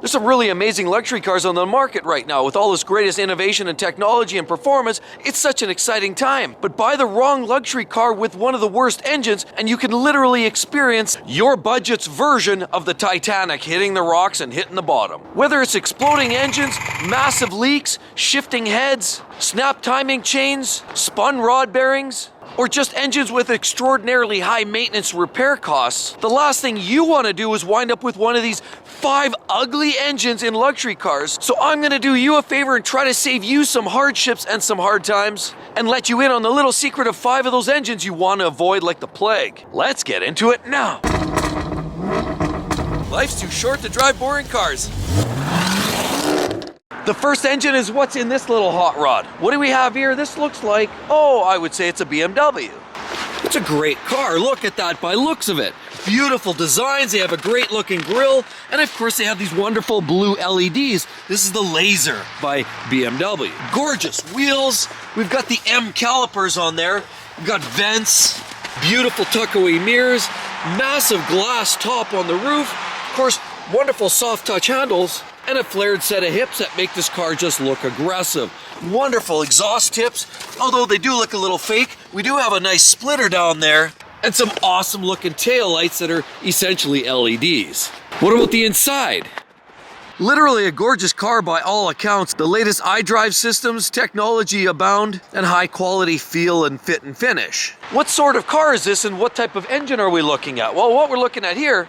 There's some really amazing luxury cars on the market right now with all this greatest innovation and technology and performance. It's such an exciting time. But buy the wrong luxury car with one of the worst engines and you can literally experience your budget's version of the Titanic hitting the rocks and hitting the bottom. Whether it's exploding engines, massive leaks, shifting heads, snap timing chains, spun rod bearings, or just engines with extraordinarily high maintenance repair costs, the last thing you want to do is wind up with one of these 5 ugly engines in luxury cars. So I'm going to do you a favor and try to save you some hardships and some hard times and let you in on the little secret of 5 of those engines you want to avoid like the plague. Let's get into it now. Life's too short to drive boring cars. The first engine is what's in this little hot rod. What do we have here? This looks like, I would say it's a BMW. It's a great car. Look at that by looks of it. Beautiful designs. They have a great looking grille. And of course they have these wonderful blue LEDs. This is the Laser by BMW. Gorgeous wheels. We've got the M calipers on there. We've got vents, beautiful tuck-away mirrors, massive glass top on the roof. Of course, wonderful soft touch handles. And a flared set of hips that make this car just look aggressive. Wonderful exhaust tips, although they do look a little fake. We do have a nice splitter down there and some awesome looking taillights that are essentially LEDs. What about the inside? Literally a gorgeous car by all accounts. The latest iDrive systems, technology abound, and high quality feel and fit and finish. What sort of car is this and what type of engine are we looking at? Well, what we're looking at here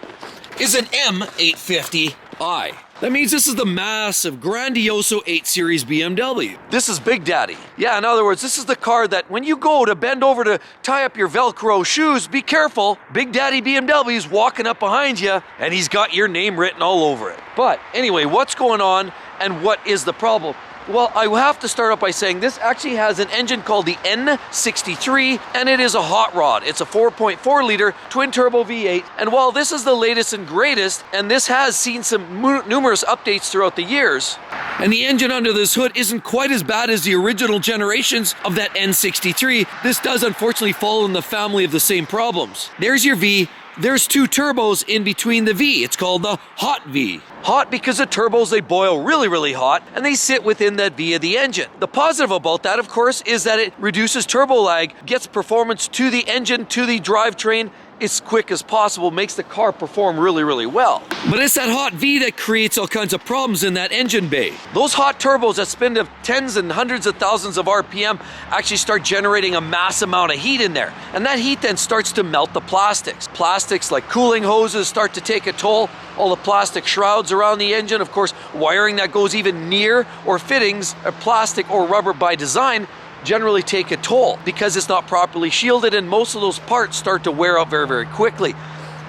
is an M850i. That means this is the massive, grandioso 8 Series BMW. This is Big Daddy. Yeah, in other words, this is the car that when you go to bend over to tie up your Velcro shoes, be careful. Big Daddy BMW is walking up behind you and he's got your name written all over it. But anyway, what's going on and what is the problem? Well, I have to start off by saying this actually has an engine called the N63, and it is a hot rod. It's a 4.4 liter twin turbo V8, and while this is the latest and greatest, and this has seen some numerous updates throughout the years, and the engine under this hood isn't quite as bad as the original generations of that N63, this does unfortunately fall in the family of the same problems. There's your V. There's 2 turbos in between the V. It's called the hot V. Hot because the turbos, they boil really, really hot, and they sit within that V of the engine. The positive about that, of course, is that it reduces turbo lag, gets performance to the engine, to the drivetrain, as quick as possible, makes the car perform really, really well. But it's that hot V that creates all kinds of problems in that engine bay. Those hot turbos that spin to tens and hundreds of thousands of RPM actually start generating a mass amount of heat in there. And that heat then starts to melt the plastics. Plastics like cooling hoses start to take a toll. All the plastic shrouds around the engine, of course, wiring that goes even near or fittings of plastic or rubber by design generally take a toll because it's not properly shielded and most of those parts start to wear out very, very quickly.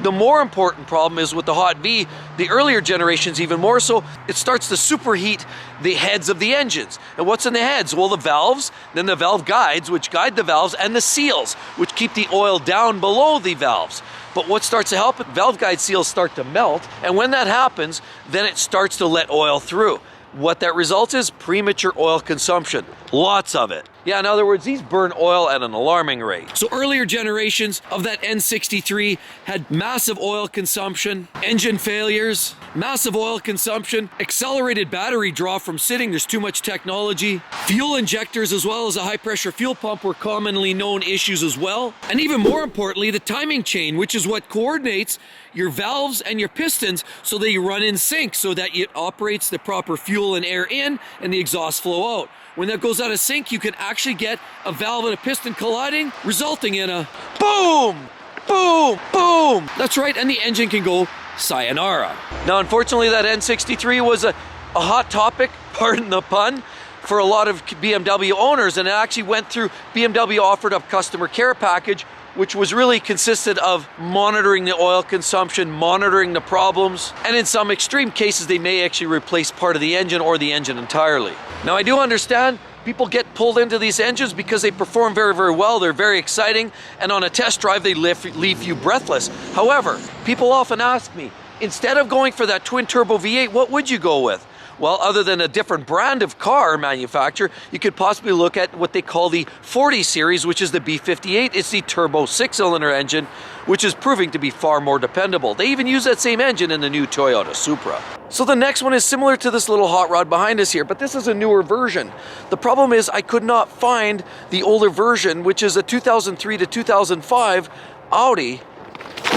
The more important problem is with the hot V, the earlier generations even more so, it starts to superheat the heads of the engines. And what's in the heads? Well, the valves, then the valve guides, which guide the valves, and the seals, which keep the oil down below the valves. But what starts to help it? Valve guide seals start to melt, and when that happens, then it starts to let oil through. What that results is premature oil consumption. Lots of it. Yeah, in other words, these burn oil at an alarming rate. So earlier generations of that N63 had massive oil consumption, engine failures, massive oil consumption, accelerated battery draw from sitting, there's too much technology. Fuel injectors as well as a high pressure fuel pump were commonly known issues as well. And even more importantly, the timing chain, which is what coordinates your valves and your pistons so they run in sync so that it operates the proper fuel and air in and the exhaust flow out. When that goes out of sync, you can actually get a valve and a piston colliding, resulting in a boom, boom, boom. That's right, and the engine can go sayonara. Now, unfortunately, that N63 was a hot topic, pardon the pun, for a lot of BMW owners, and it actually went through, BMW offered up customer care package, which was really consisted of monitoring the oil consumption, monitoring the problems, and in some extreme cases, they may actually replace part of the engine or the engine entirely. Now, I do understand people get pulled into these engines because they perform very, very well. They're very exciting, and on a test drive, they leave you breathless. However, people often ask me, instead of going for that twin turbo V8, what would you go with? Well, other than a different brand of car manufacturer, you could possibly look at what they call the 40 series, which is the B58. It's the turbo 6-cylinder engine, which is proving to be far more dependable. They even use that same engine in the new Toyota Supra. So the next one is similar to this little hot rod behind us here, but this is a newer version. The problem is I could not find the older version, which is a 2003 to 2005 Audi,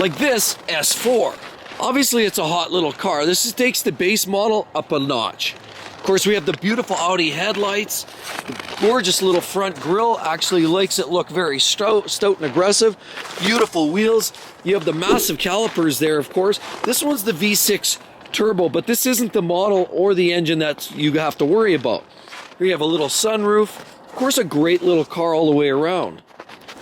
like this S4. Obviously it's a hot little car. This takes the base model up a notch. Of course, we have the beautiful Audi headlights, the gorgeous little front grille, actually makes it look very stout and aggressive. Beautiful wheels. You have the massive calipers there, of course. This one's the V6 turbo, but this isn't the model or the engine that you have to worry about. Here you have a little sunroof. Of course, a great little car all the way around.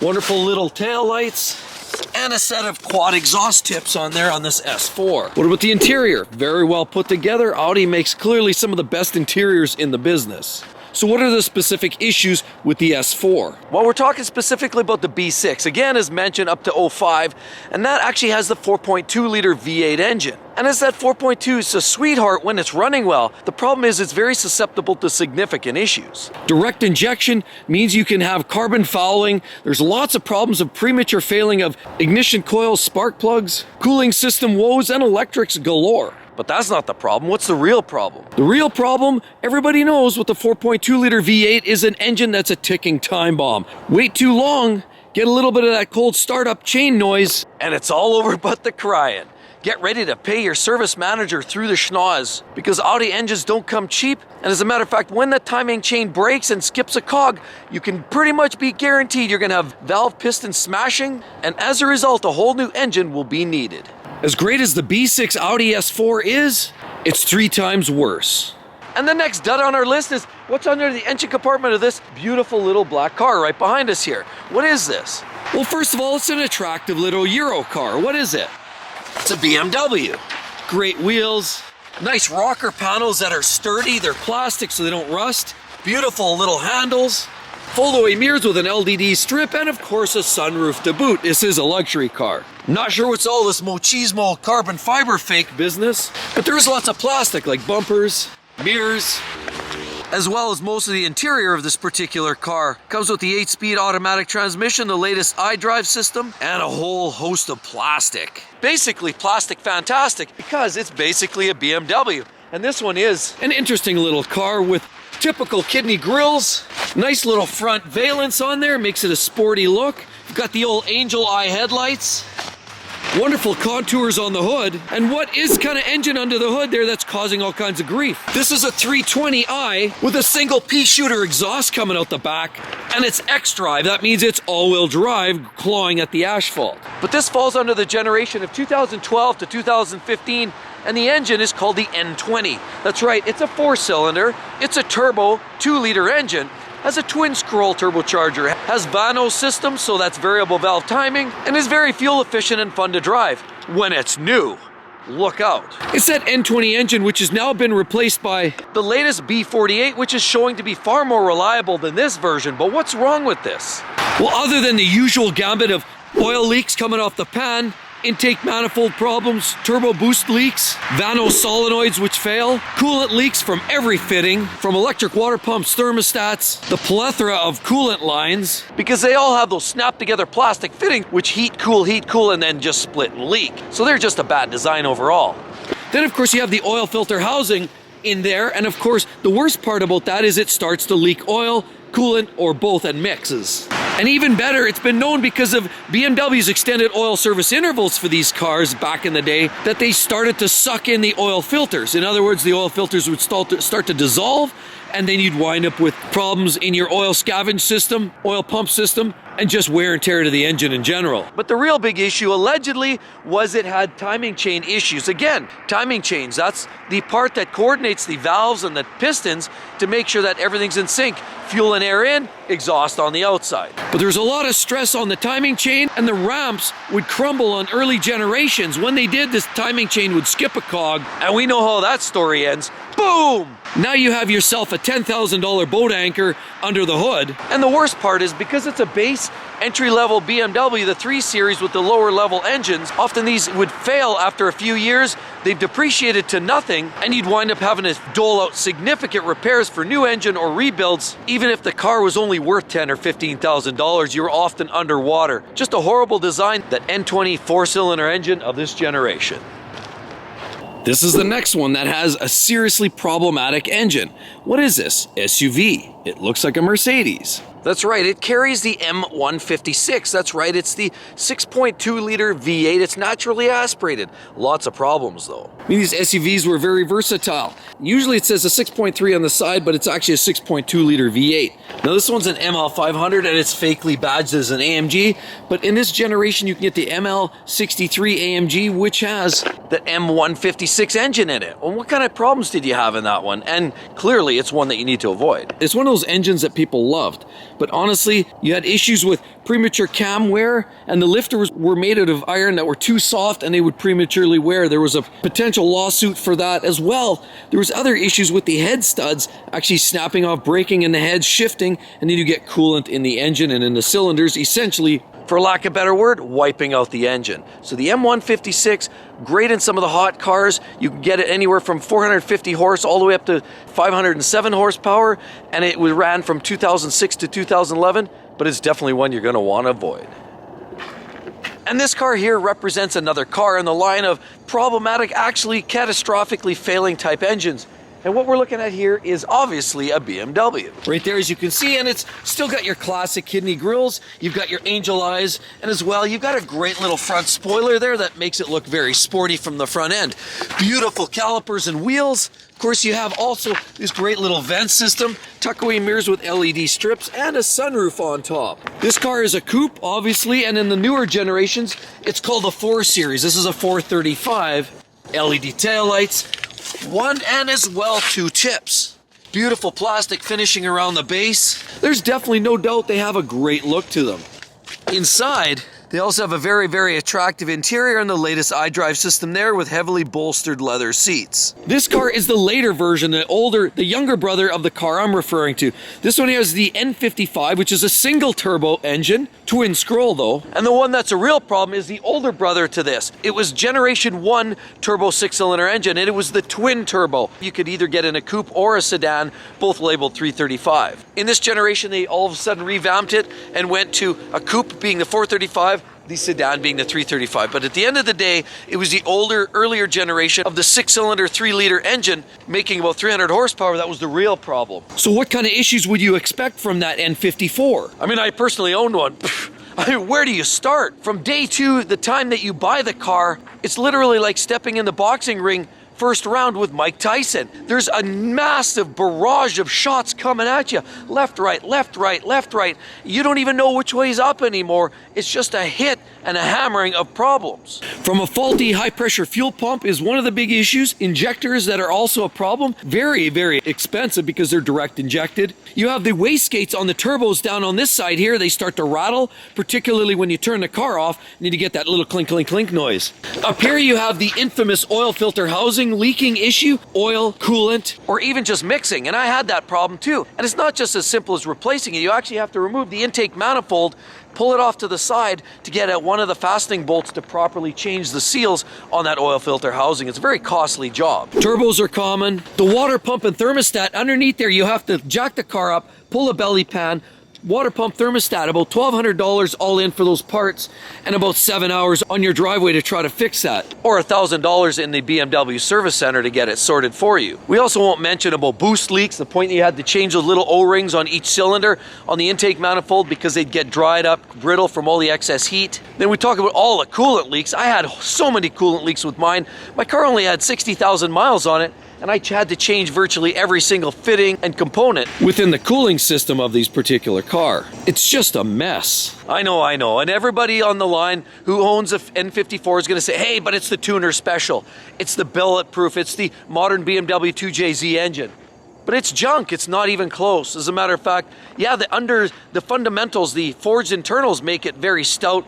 Wonderful little tail lights. And a set of quad exhaust tips on there on this S4. What about the interior? Very well put together. Audi makes clearly some of the best interiors in the business. So what are the specific issues with the S4? Well, we're talking specifically about the B6. Again, as mentioned, up to 05, and that actually has the 4.2 liter V8 engine. And as that 4.2 is a sweetheart when it's running well, the problem is it's very susceptible to significant issues. Direct injection means you can have carbon fouling. There's lots of problems of premature failing of ignition coils, spark plugs, cooling system woes, and electrics galore. But that's not the problem. What's the real problem? The real problem, everybody knows with the 4.2 liter V8 is an engine that's a ticking time bomb. Wait too long, get a little bit of that cold startup chain noise, and it's all over but the crying. Get ready to pay your service manager through the schnoz, because Audi engines don't come cheap, and as a matter of fact, when the timing chain breaks and skips a cog, you can pretty much be guaranteed you're gonna have valve piston smashing, and as a result, a whole new engine will be needed. As great as the B6 Audi S4 is, it's 3 times worse. And the next dud on our list is what's under the engine compartment of this beautiful little black car right behind us here. What is this? Well, first of all, it's an attractive little Euro car. What is it? It's a BMW. Great wheels, nice rocker panels that are sturdy. They're plastic so they don't rust. Beautiful little handles. Fold-away mirrors with an LDD strip, and of course a sunroof to boot. This is a luxury car. Not sure what's all this machismo carbon fiber fake business, but there's lots of plastic like bumpers, mirrors, as well as most of the interior of this particular car. Comes with the 8-speed automatic transmission, the latest iDrive system, and a whole host of plastic. Basically plastic fantastic, because it's basically a BMW. And this one is an interesting little car with typical kidney grills, nice little front valence on there, makes it a sporty look. You've got the old angel eye headlights, wonderful contours on the hood, and what is kind of engine under the hood there that's causing all kinds of grief? This is a 320i with a single pea shooter exhaust coming out the back, and it's X-Drive. That means it's all-wheel drive, clawing at the asphalt. But this falls under the generation of 2012 to 2015, and the engine is called the N20. That's right, it's a 4-cylinder, it's a turbo 2-liter engine, has a twin scroll turbocharger, has Vano system, so that's variable valve timing, and is very fuel efficient and fun to drive when it's new. Look out. It's that N20 engine which has now been replaced by the latest B48, which is showing to be far more reliable than this version. But what's wrong with this? Well, other than the usual gambit of oil leaks coming off the pan, intake manifold problems, turbo boost leaks, Vano solenoids which fail, coolant leaks from every fitting, from electric water pumps, thermostats, the plethora of coolant lines, because they all have those snap together plastic fittings which heat, cool, and then just split and leak. So they're just a bad design overall. Then of course you have the oil filter housing in there, and of course the worst part about that is it starts to leak oil, coolant, or both, and mixes. And even better, it's been known because of BMW's extended oil service intervals for these cars back in the day that they started to suck in the oil filters. In other words, the oil filters would start to dissolve, and then you'd wind up with problems in your oil scavenge system, oil pump system, and just wear and tear to the engine in general. But the real big issue, allegedly, was it had timing chain issues. Again, timing chains, that's the part that coordinates the valves and the pistons to make sure that everything's in sync. Fuel and air in, exhaust on the outside. But there's a lot of stress on the timing chain, and the ramps would crumble on early generations. When they did, this timing chain would skip a cog, and we know how that story ends. Boom! Now you have yourself a $10,000 boat anchor under the hood. And the worst part is, because it's a base entry-level BMW, the 3 Series with the lower level engines, often these would fail after a few years. They've depreciated to nothing, and you'd wind up having to dole out significant repairs for new engine or rebuilds. Even if the car was only worth $10,000 or $15,000, you're often underwater. Just a horrible design, that N20 4-cylinder engine of this generation. This is the next one that has a seriously problematic engine. What is this? SUV. It looks like a Mercedes. That's right, it carries the M156. That's right, it's the 6.2 liter V8. It's naturally aspirated. Lots of problems though. I mean, these SUVs were very versatile. Usually it says a 6.3 on the side, but it's actually a 6.2 liter V8. Now this one's an ML500 and it's fakely badged as an AMG, but in this generation you can get the ML63 AMG, which has the M156 engine in it. Well, what kind of problems did you have in that one? And clearly it's one that you need to avoid. It's one of those engines that people loved. But honestly, you had issues with premature cam wear, and the lifters were made out of iron that were too soft and they would prematurely wear. There was a potential lawsuit for that as well. There was other issues with the head studs actually snapping off, breaking, and the head shifting, and then you get coolant in the engine and in the cylinders, essentially, for lack of a better word, wiping out the engine. So the M156, great in some of the hot cars. You can get it anywhere from 450 horse all the way up to 507 horsepower, and it ran from 2006 to 2011, but it's definitely one you're going to want to avoid. And this car here represents another car in the line of problematic, actually catastrophically failing type engines. And what we're looking at here is obviously a BMW. Right there, as you can see, and it's still got your classic kidney grills, you've got your angel eyes, and as well, you've got a great little front spoiler there that makes it look very sporty from the front end. Beautiful calipers and wheels. Of course, you have also this great little vent system, tuck-away mirrors with LED strips, and a sunroof on top. This car is a coupe, obviously, and in the newer generations, it's called the 4 Series. This is a 435. LED taillights. One and as well 2 tips. Beautiful plastic finishing around the base. There's definitely no doubt they have a great look to them. Inside, they also have a very, very attractive interior and the latest iDrive system there with heavily bolstered leather seats. This car is the later version, the younger brother of the car I'm referring to. This one has the N55, which is a single turbo engine, twin scroll though. And the one that's a real problem is the older brother to this. It was generation 1 turbo 6-cylinder engine, and it was the twin turbo. You could either get in a coupe or a sedan, both labeled 335. In this generation, they all of a sudden revamped it and went to a coupe being the 435, the sedan being the 335. But at the end of the day, it was the earlier generation of the 6-cylinder 3-liter engine making about 300 horsepower that was the real problem. So what kind of issues would you expect from that N54? I mean, I personally owned one. I mean, where do you start? From day 2, the time that you buy the car, it's literally like stepping in the boxing ring first round with Mike Tyson. There's a massive barrage of shots coming at you. Left, right, left, right, left, right. You don't even know which way is up anymore. It's just a hit and a hammering of problems. From a faulty high-pressure fuel pump is one of the big issues. Injectors that are also a problem. Very, very expensive because they're direct injected. You have the wastegates on the turbos down on this side here. They start to rattle, particularly when you turn the car off. You need to get that little clink, clink, clink noise. Up here you have the infamous oil filter housing leaking issue, oil, coolant, or even just mixing. And I had that problem too. And it's not just as simple as replacing it. You actually have to remove the intake manifold, pull it off to the side to get at one of the fastening bolts to properly change the seals on that oil filter housing. It's a very costly job. Turbos are common. The water pump and thermostat, underneath there you have to jack the car up, pull a belly pan, water pump thermostat, about $1,200 all in for those parts, and about 7 hours on your driveway to try to fix that. Or $1,000 in the BMW service center to get it sorted for you. We also won't mention about boost leaks, the point that you had to change those little O-rings on each cylinder on the intake manifold because they'd get dried up, brittle from all the excess heat. Then we talk about all the coolant leaks. I had so many coolant leaks with mine. My car only had 60,000 miles on it, and I had to change virtually every single fitting and component within the cooling system of these particular car. It's just a mess. I know, and everybody on the line who owns a N54 is going to say, hey, but it's the tuner special. It's the bulletproof, it's the modern BMW 2JZ engine. But it's junk, it's not even close. As a matter of fact, yeah, the fundamentals, the forged internals make it very stout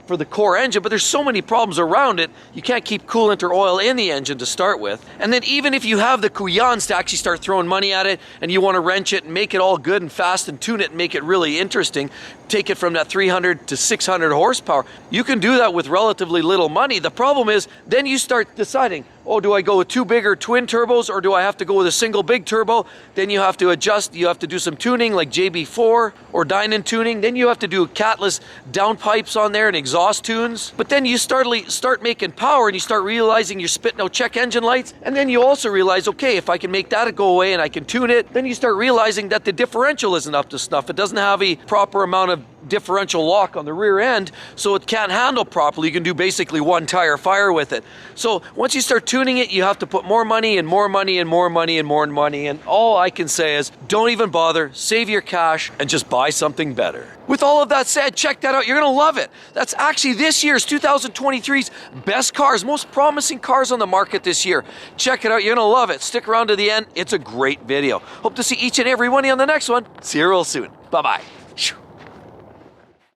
for the core engine, but there's so many problems around it, you can't keep coolant or oil in the engine to start with. And then even if you have the kuyans to actually start throwing money at it and you want to wrench it and make it all good and fast and tune it and make it really interesting, take it from that 300 to 600 horsepower, you can do that with relatively little money. The problem is then you start deciding, oh, do I go with 2 bigger twin turbos or do I have to go with a single big turbo? Then you have to adjust, you have to do some tuning like JB4 or Dynon tuning. Then you have to do catless downpipes on there and exhaust tunes. But then you start making power and you start realizing you're spitting out check engine lights. And then you also realize, okay, if I can make that go away and I can tune it, then you start realizing that the differential isn't up to snuff. It doesn't have a proper amount of differential lock on the rear end, so it can't handle properly. You can do basically one tire fire with it. So once you start tuning it, you have to put more money and more money and more money and more money. And all I can say is don't even bother, save your cash and just buy something better. With all of that said, check that out. You're gonna love it. That's actually this year's 2023's best cars, most promising cars on the market this year. Check it out. You're gonna love it. Stick around to the end. It's a great video. Hope to see each and every one of you on the next one. See you real soon. Bye-bye.